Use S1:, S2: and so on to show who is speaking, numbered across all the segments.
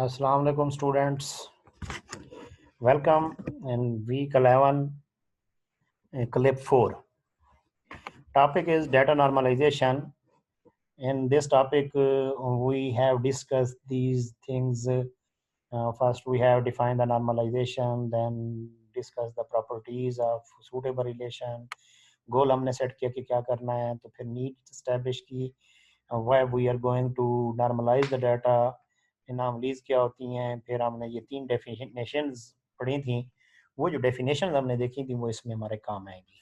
S1: Assalamu alaikum students. Welcome in week 11, clip 4. Topic is data normalization. In this topic, we have discussed these things. First, we have defined the normalization, then discuss the properties of suitable relation. गोल हमने set किया कि क्या करना है, तो फिर need establish की why we are going to normalize the data, एनामलीज क्या होती हैं। फिर हमने ये 3 डेफिनेशंस पढ़ी थी। वो जो डेफिनेशंस हमने देखी थी वो इसमें हमारे काम आएंगी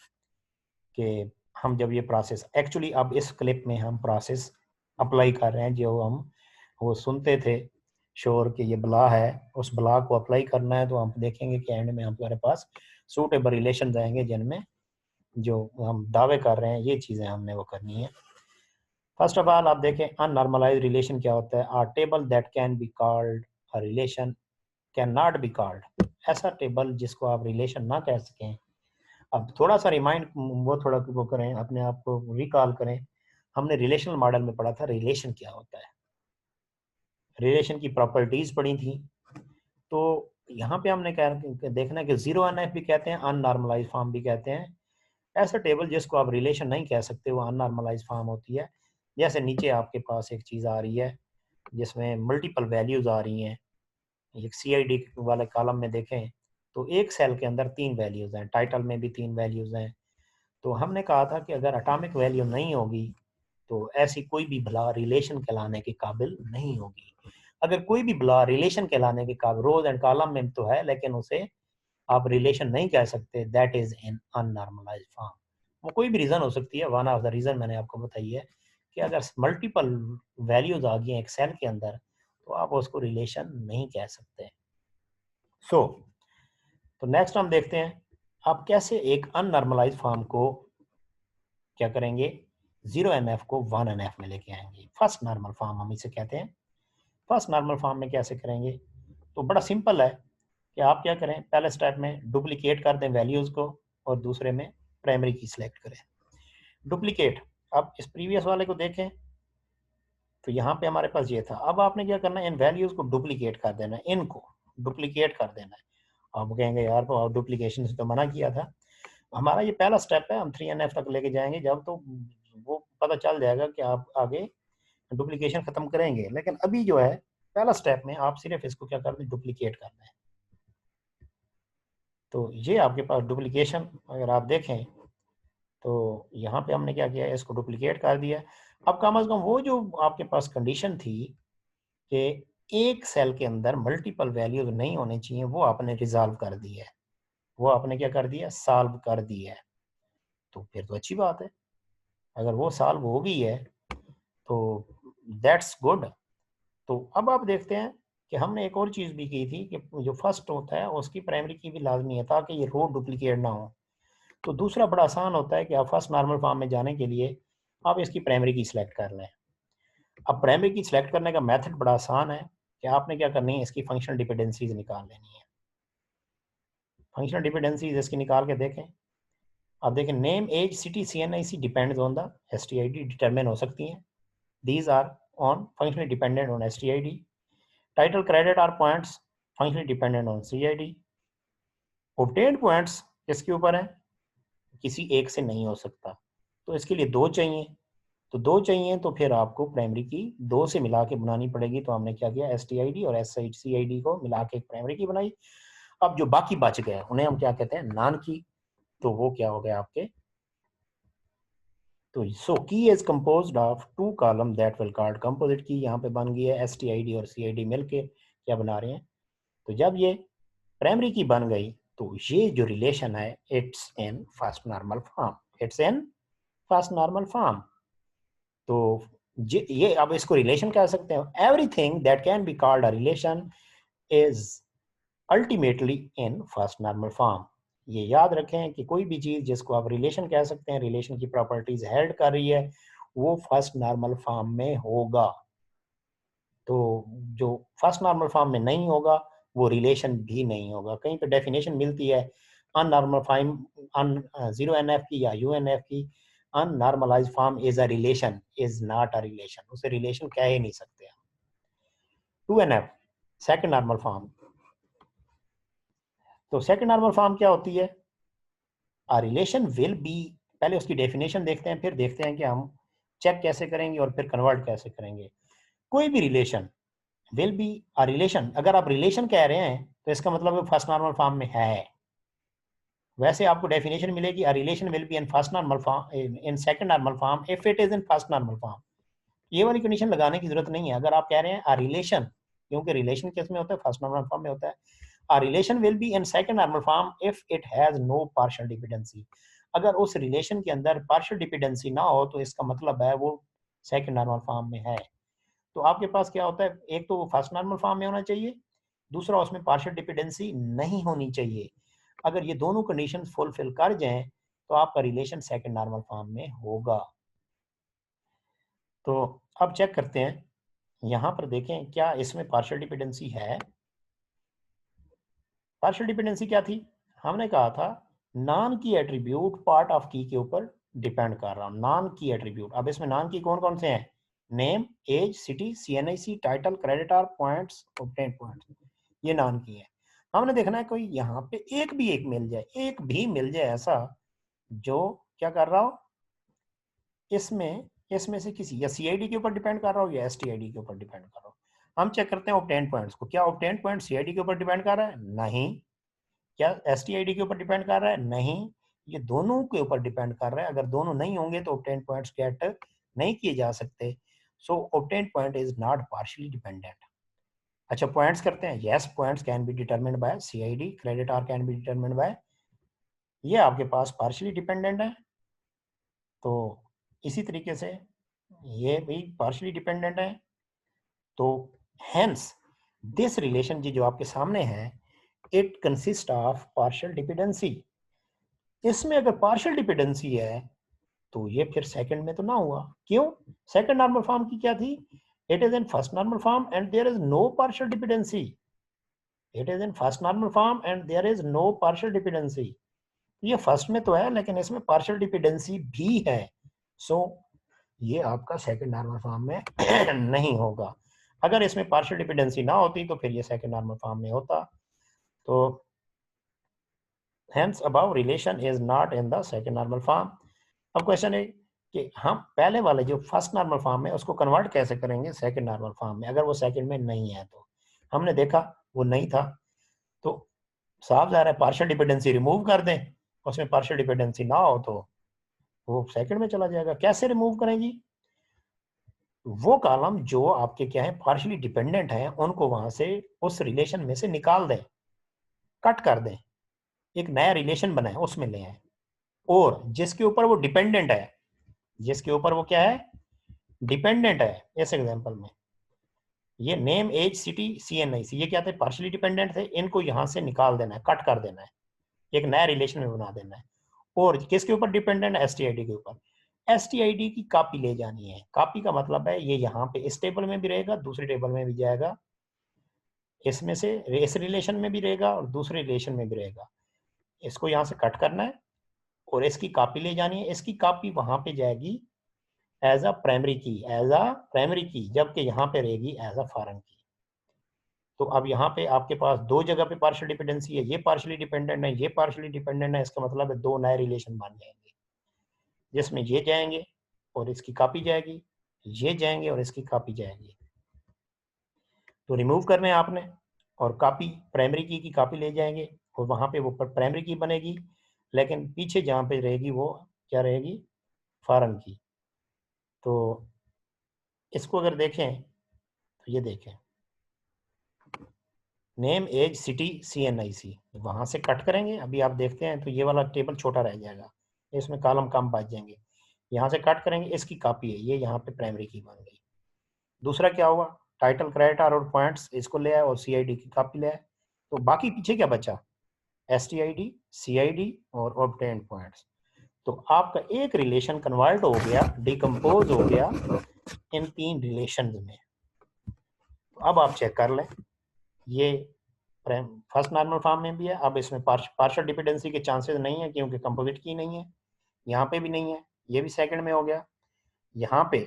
S1: कि हम जब ये प्रोसेस एक्चुअली अब इस क्लिप में हम प्रोसेस अप्लाई कर रहे हैं जो हम वो सुनते थे श्योर कि ये बला है, उस बला को अप्लाई करना है। तो हम देखेंगे कि एंड में हमारे पास सूटेबल रिलेशन आएंगे जिनमें जो हम दावे कर रहे हैं ये चीज़ें हमने वो करनी है। फर्स्ट ऑफ ऑल आप देखें अननॉर्मलाइज्ड रिलेशन क्या होता है। A table that can be called a relation can not be called. ऐसा टेबल जिसको आप रिलेशन ना कह सकें। अब थोड़ा सा रिमाइंड वो करें, अपने आप को रिकॉल करें। हमने रिलेशनल मॉडल में पढ़ा था रिलेशन क्या होता है, रिलेशन की प्रॉपर्टीज पढ़ी थी। तो यहाँ पे हमने देखना है कि जीरो एनएफ भी कहते हैं, अननॉर्मलाइज फॉर्म भी कहते हैं। ऐसा टेबल जिसको आप रिलेशन नहीं कह सकते वो अननॉर्मलाइज फॉर्म होती है। जैसे नीचे आपके पास एक चीज़ आ रही है जिसमें मल्टीपल वैल्यूज आ रही हैं। एक CID वाले कॉलम में देखें तो एक सेल के अंदर 3 वैल्यूज हैं, टाइटल में भी 3 वैल्यूज हैं। तो हमने कहा था कि अगर एटॉमिक वैल्यू नहीं होगी तो ऐसी कोई भी भला रिलेशन कहलाने के काबिल नहीं होगी। अगर कोई भी भला रिलेशन कहलाने के काबिल रोज एंड कॉलम में तो है लेकिन उसे आप रिलेशन नहीं कह सकते, दैट इज इन अननॉर्मलाइज्ड फॉर्म। वो कोई भी रीजन हो सकती है। वन ऑफ द रीजन मैंने आपको बताई है कि अगर मल्टीपल वैल्यूज आ गई हैं एक सेल के अंदर तो आप उसको रिलेशन नहीं कह सकते। तो नेक्स्ट हम देखते हैं आप कैसे एक अननॉर्मलाइज्ड फॉर्म को क्या करेंगे, 0NF को 1NF में लेके आएंगे। फर्स्ट नॉर्मल फॉर्म हम इसे कहते हैं। फर्स्ट नॉर्मल फॉर्म में कैसे करेंगे, तो बड़ा सिंपल है कि आप क्या करें, पहले स्टेप में डुप्लीकेट कर दें वैल्यूज को और दूसरे में प्राइमरी की सिलेक्ट करें। डुप्लीकेट, अब इस प्रीवियस वाले को देखें तो यहाँ पे हमारे पास ये था। अब आपने क्या करना है, इन वैल्यूज को डुप्लीकेट कर देना है, इनको डुप्लीकेट कर देना है। आप कहेंगे यार तो डुप्लीकेशन से तो मना किया था। हमारा ये पहला स्टेप है, हम 3NF तक लेके जाएंगे जब तो वो पता चल जाएगा कि आप आगे डुप्लीकेशन खत्म करेंगे। लेकिन अभी जो है पहला स्टेप में आप सिर्फ इसको क्या करना है, डुप्लीकेट करना है। तो ये आपके पास डुप्लीकेशन अगर आप देखें तो यहाँ पे हमने क्या किया है, इसको डुप्लीकेट कर दिया। अब कम से कम वो जो आपके पास कंडीशन थी कि एक सेल के अंदर मल्टीपल वैल्यूज नहीं होने चाहिए वो आपने रिजॉल्व कर दी है, वो आपने क्या कर दिया, सॉल्व कर दी है। तो फिर तो अच्छी बात है, अगर वो सॉल्व हो गई है तो दैट्स गुड। तो अब आप देखते हैं कि हमने एक और चीज़ भी की थी कि जो फर्स्ट होता है उसकी प्राइमरी की भी लाजमी है ताकि ये रो डुप्लीकेट ना हो। तो दूसरा बड़ा आसान होता है कि आप फर्स्ट नॉर्मल फॉर्म में जाने के लिए आप इसकी प्राइमरी की सिलेक्ट कर लें। अब प्राइमरी की सिलेक्ट करने का मेथड बड़ा आसान है कि आपने क्या करनी है, इसकी फंक्शनल डिपेंडेंसीज निकाल लेनी है। फंक्शनल डिपेंडेंसीज इसकी निकाल के देखें। अब देखें name age city CNIC depends on the STID, determine हो सकती हैं। These are on functionally dependent on STID। Title credit are points functionally dependent on CID। Obtained points किसके ऊपर है, किसी एक से नहीं हो सकता, तो इसके लिए 2 चाहिए। तो 2 चाहिए तो फिर आपको प्राइमरी की 2 से मिला के बनानी पड़ेगी। तो हमने क्या किया, STID और SCID को मिला के एक प्राइमरी की बनाई। अब जो बाकी बच गए उन्हें हम क्या कहते हैं, नॉन की। तो वो क्या हो गया आपके, तो सो की is composed of 2 column that will called composite key. यहाँ पे बन गई है STID और CID मिलके क्या बना रहे हैं। तो जब ये प्राइमरी की बन गई तो ये जो रिलेशन है it's in first normal form, it's in first normal form. तो ये अब इसको रिलेशन कह सकते हैं। Everything that can be called a relation is ultimately in first normal form. ये याद रखें कि कोई भी चीज जिसको आप रिलेशन कह सकते हैं, रिलेशन की प्रॉपर्टीज हेल्ड कर रही है, वो फर्स्ट नॉर्मल फॉर्म में होगा। तो जो फर्स्ट नॉर्मल फॉर्म में नहीं होगा वो रिलेशन भी नहीं होगा। कहीं पे डेफिनेशन मिलती है अननॉर्मल फॉर्म, ZNF की या UNF की, unnormalized form is a relation, is not a relation, उसे रिलेशन कह ही नहीं सकते हम। 2NF, second normal form. तो सेकंड नॉर्मल फॉर्म क्या होती है? अ रिलेशन विल बी, पहले उसकी डेफिनेशन देखते हैं, फिर देखते हैं कि हम चेक कैसे करेंगे और फिर कन्वर्ट कैसे करेंगे। कोई भी relation will be a relation, अगर आप रिलेशन कह रहे हैं तो इसका मतलब फर्स्ट नॉर्मल फॉर्म में है। वैसे आपको डेफिनेशन मिलेगी अ relation will be in first normal form in second normal form if it is in first normal form. ये वाली कंडीशन लगाने की जरूरत नहीं है। अगर आप कह रहे हैं अ रिलेशन, क्योंकि रिलेशन किस में होता है? फर्स्ट नॉर्मल फॉर्म में होता है। A relation will be in second normal form if it has no partial dependency. अगर उस रिलेशन के अंदर पार्शियल डिपेंडेंसी ना हो तो इसका मतलब है वो सेकंड नॉर्मल फॉर्म में है। तो आपके पास क्या होता है? एक तो वो फर्स्ट नॉर्मल फॉर्म में होना चाहिए, दूसरा उसमें पार्शियल डिपेंडेंसी नहीं होनी चाहिए। अगर ये दोनों कंडीशन फुलफिल कर जाएं तो आपका रिलेशन सेकंड नॉर्मल फॉर्म में होगा। तो अब चेक करते हैं, यहां पर देखें क्या इसमें पार्शियल डिपेंडेंसी है। पार्शियल डिपेंडेंसी क्या थी? हमने कहा था नॉन की एट्रीब्यूट पार्ट ऑफ की के ऊपर डिपेंड कर रहा हूं। नॉन की एट्रीब्यूट, अब इसमें नॉन की कौन कौन से हैं? Name, age, city, CNIC, title, creditor, points, obtain points, ये नॉन की है। हमने देखना है कोई यहाँ पे एक मिल जाए, एक भी मिल जाए ऐसा जो क्या कर रहा हो, इसमें इसमें से किसी, या सीआईडी के ऊपर डिपेंड कर रहा हो या एसटीआईडी के ऊपर डिपेंड कर रहा हो। हम चेक करते हैं ऑब्टेन पॉइंट्स को। क्या ऑब्टेन पॉइंट सीआईडी के ऊपर डिपेंड कर रहा है? नहीं। क्या एसटीआईडी के ऊपर डिपेंड कर रहा है? नहीं। ये दोनों के ऊपर डिपेंड कर रहा है। अगर दोनों नहीं होंगे तो ऑब्टेन पॉइंट्स गेट नहीं किए जा सकते। So obtain point is not partially dependent. अच्छा, पॉइंट्स करते हैं। Yes, points can be determined by CID, credit are can be determined by, ये आपके पास पार्शियली डिपेंडेंट है। तो इसी तरीके से ये भी पार्शियली डिपेंडेंट है। तो हेंस दिस रिलेशन जो आपके सामने है, it consist of partial dependency. इसमें अगर पार्शियल डिपेंडेंसी है तो ये फिर सेकंड में तो ना हुआ। क्यों? सेकंड नॉर्मल फॉर्म की क्या थी? It is in first normal form and there is no partial dependency. It is in first normal form and there is no partial dependency. ये फर्स्ट में तो है लेकिन इसमें पार्शियल डिपेंडेंसी भी है। सो ये आपका सेकंड नॉर्मल फॉर्म में नहीं होगा। अगर इसमें पार्शियल डिपेंडेंसी ना होती तो फिर ये सेकंड नॉर्मल फॉर्म में होता। तो hence above relation is not in the second normal form। अब क्वेश्चन है कि हम पहले वाले जो फर्स्ट नॉर्मल फॉर्म है उसको कन्वर्ट कैसे करेंगे सेकंड नॉर्मल फॉर्म में, अगर वो सेकंड में नहीं है तो। हमने देखा वो नहीं था, तो साफ जा रहा है पार्शियल डिपेंडेंसी रिमूव कर दें, उसमें पार्शियल डिपेंडेंसी ना हो तो वो सेकंड में चला जाएगा। कैसे रिमूव करेंगी? वो कॉलम जो आपके क्या है पार्शियली डिपेंडेंट है उनको वहां से उस रिलेशन में से निकाल दें, कट कर दें, एक नया रिलेशन बनाए उसमें ले आए। और जिसके ऊपर वो डिपेंडेंट है, जिसके ऊपर वो क्या है डिपेंडेंट है, इस एग्जांपल में ये नेम, एज, सिटी, सीएनआईसी, ये क्या थे पार्शियली डिपेंडेंट थे, इनको यहां से निकाल देना है, कट कर देना है, एक नया रिलेशन में बना देना है। और किसके ऊपर डिपेंडेंट है? एसटीआईडी के ऊपर। एसटीआईडी की कॉपी ले जानी है। कॉपी का मतलब है ये यहाँ पे इस टेबल में भी रहेगा, दूसरे टेबल में भी जाएगा, इसमें से इस रिलेशन में भी रहेगा और दूसरे रिलेशन में भी रहेगा। इसको यहाँ से कट करना है और इसकी कॉपी ले जानी है। इसकी कॉपी वहां पे जाएगी एज अ प्राइमरी की, एज अ प्राइमरी की, जबकि यहाँ पे रहेगी एज अ फॉरेन की। तो अब यहाँ पे आपके पास दो जगह पे पार्शियल डिपेंडेंसी है, ये पार्शियली डिपेंडेंट है, ये पार्शियली डिपेंडेंट है। इसका मतलब है दो नए रिलेशन बन जाएंगे जिसमें ये जाएंगे और इसकी कॉपी जाएगी, ये जाएंगे और इसकी कॉपी जाएगी। तो रिमूव करने हैं आपने और कॉपी, प्राइमरी की कॉपी ले जाएंगे और वहां पे वो प्राइमरी की बनेगी, लेकिन पीछे जहाँ पे रहेगी वो क्या रहेगी? फॉरेन की। तो इसको अगर देखें तो ये देखें नेम, एज, सिटी, सीएनआईसी, वहां से कट करेंगे। अभी आप देखते हैं तो ये वाला टेबल छोटा रह जाएगा, इसमें कॉलम कम बच जाएंगे। यहाँ से कट करेंगे, इसकी कॉपी है, ये यहाँ पे प्राइमरी की बन गई। दूसरा क्या हुआ? टाइटल, क्रेडिटर और पॉइंट्स, इसको ले आए और सीआईडी की कॉपी ले आए। तो बाकी पीछे क्या बचा? एसटीआईडी, सीआईडी और ऑब्टेन्ड पॉइंट्स। तो आपका एक रिलेशन कन्वर्ट हो गया, डिकम्पोज हो गया इन तीन रिलेशन में। तो अब आप चेक कर लें, ये फर्स्ट नॉर्मल फॉर्म में भी है। अब इसमें पार्शियल डिपेंडेंसी के चांसेस नहीं है क्योंकि कंपोजिट की नहीं है, यहाँ पे भी नहीं है, ये भी सेकंड में हो गया। यहाँ पे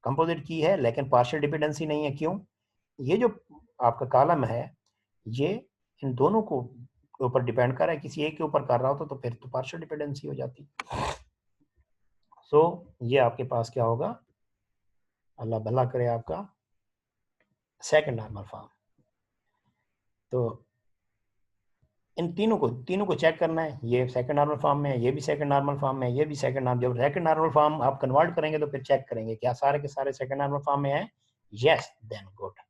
S1: कंपोजिट की है लेकिन पार्शियल डिपेंडेंसी नहीं है। क्यों? ये जो आपका कॉलम है ये इन दोनों को ऊपर डिपेंड कर रहा है, किसी एक के ऊपर कर रहा हो तो फिर तो पार्शियल डिपेंडेंसी हो जाती। सो ये आपके पास क्या होगा, अल्लाह भला करे, आपका सेकंड नॉर्मल फॉर्म। तो इन तीनों को चेक करना है, ये सेकंड नॉर्मल फॉर्म में है, ये भी सेकंड नॉर्मल फॉर्म में है, ये भी सेकंड नॉर्मल। जब सेकंड नॉर्मल फॉर्म आप कन्वर्ट करेंगे तो फिर चेक करेंगे क्या सारे के सारे सेकंड नॉर्मल फॉर्म में है, यस देन गुड।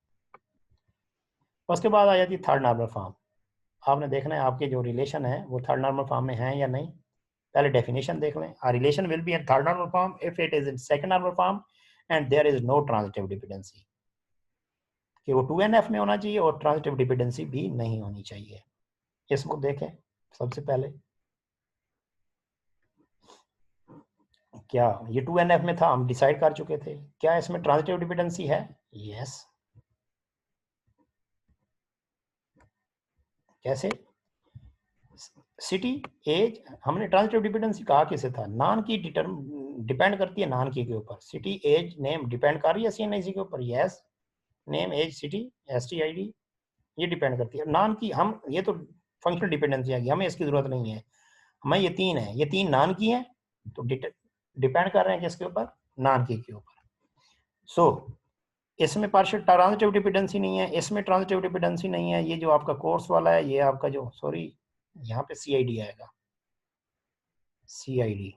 S1: उसके बाद आ जाती है थर्ड नॉर्मल फॉर्म। आपने देखना है आपके जो रिलेशन है वो थर्ड नॉर्मल फॉर्म में है या नहीं। पहले डेफिनेशन देख लें। A relation will be in third normal form if it is in second normal form and there is no transitive dependency, कि वो 2NF में होना चाहिए और ट्रांजिटिव डिपेंडेंसी भी नहीं होनी चाहिए। इसको देखें सबसे पहले, क्या ये 2NF में था, हम डिसाइड कर चुके थे, क्या इसमें ट्रांजिटिव डिपेंडेंसी है, यस। कैसे, सिटी एज, हमने ट्रांजिटिव डिपेंडेंसी कहा किसे था, नान की डिपेंड करती है नान की के ऊपर। सिटी एज नेम डिपेंड कर रही है CNIC के ऊपर, yes. Name age city STID ये डिपेंड करती है। नान की हम, ये तो फंक्शनल डिपेंडेंसी आ गई, हमें इसकी जरूरत नहीं है। हमें ये तीन है, ये तीन नान की हैं तो डिपेंड कर रहे हैं किसके ऊपर, नान की के ऊपर। सो इसमें पार्शियल ट्रांजिटिव डिपेंडेंसी नहीं है, इसमें ट्रांजिटिव डिपेंडेंसी नहीं है। ये जो आपका कोर्स वाला है, ये आपका जो, सॉरी यहाँ पे CID आएगा, CID,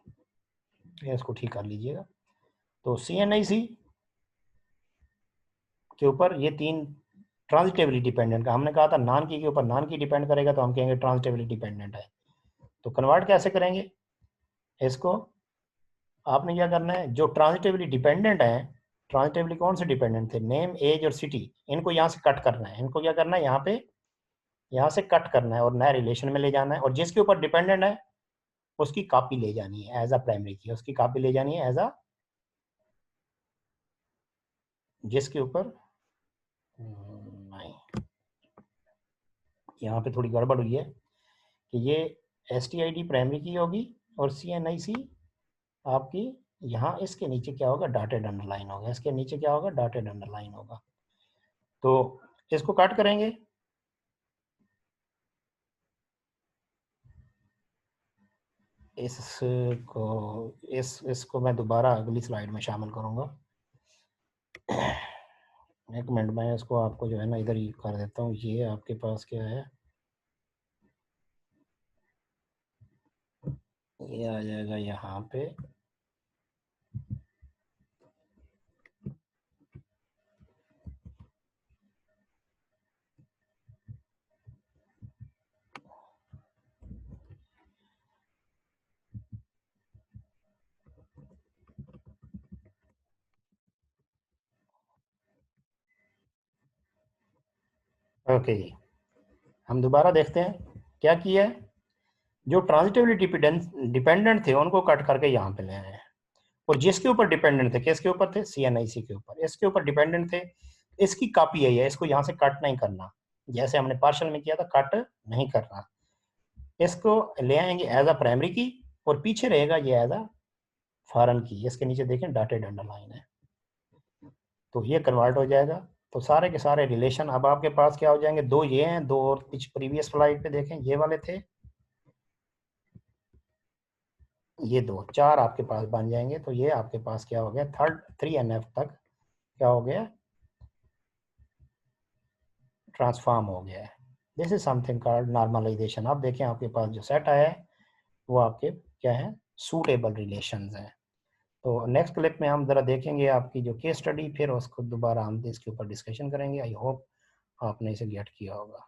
S1: इसको ठीक कर लीजिएगा। तो CNIC के ऊपर ये तीन ट्रांजिटिवली डिपेंडेंट का, हमने कहा था नान की के ऊपर नान की डिपेंड करेगा तो हम कहेंगे ट्रांजिटिवली डिपेंडेंट है। तो कन्वर्ट कैसे करेंगे इसको, आपने क्या करना है, जो ट्रांजिटिवली डिपेंडेंट है, ट्रांजिटिवली कौन से डिपेंडेंट थे, नेम एज और सिटी, इनको यहाँ से कट करना है। इनको क्या करना है, यहाँ पे यहाँ से कट करना है और नए रिलेशन में ले जाना है। और जिसके ऊपर डिपेंडेंट है उसकी कॉपी ले जानी है एज अ प्राइमरी की, उसकी कॉपी ले जानी है एज अ, जिसके ऊपर नहीं, यहाँ पे थोड़ी गड़बड़ हुई है कि ये STID प्राइमरी की होगी और CNIC आपकी यहाँ इसके नीचे क्या होगा, डॉटेड अंडरलाइन होगा, इसके नीचे क्या होगा, डॉटेड अंडरलाइन होगा। तो इसको कट करेंगे, इसको इसको मैं दोबारा अगली स्लाइड में शामिल करूँगा। एक मिनट में इसको आपको जो है ना इधर ही कर देता हूँ। ये आपके पास क्या है, ये आ जाएगा यहाँ पे, ओके जी। हम दोबारा देखते हैं क्या किया है, जो ट्रांजिटिवली डिपेंडेंट थे उनको कट करके यहाँ पे ले आए हैं, और जिसके ऊपर डिपेंडेंट थे, किसके ऊपर थे, CNIC के ऊपर, इसके ऊपर डिपेंडेंट थे, इसकी कॉपी यही है, इसको यहाँ से कट नहीं करना, जैसे हमने पार्शियल में किया था, कट नहीं करना। इसको ले आएंगे एज अ प्राइमरी की और पीछे रहेगा ये एज अ फॉरेन की, इसके नीचे देखें डॉटेड अंडरलाइन है, तो ये कन्वर्ट हो जाएगा। तो सारे के सारे रिलेशन अब आपके पास क्या हो जाएंगे, दो ये हैं, दो और कुछ प्रीवियस स्लाइड पे देखें ये वाले थे, ये दो, चार आपके पास बन जाएंगे। तो ये आपके पास क्या हो गया, 3NF तक क्या हो गया, ट्रांसफॉर्म हो गया है। This is something called normalisation. आप देखें आपके पास जो सेट आया है वो आपके क्या है, सूटेबल रिलेशंस हैं। तो नेक्स्ट क्लिप में हम ज़रा देखेंगे आपकी जो केस स्टडी, फिर उसको दोबारा हम इसके ऊपर डिस्कशन करेंगे। आई होप आपने इसे गेट किया होगा।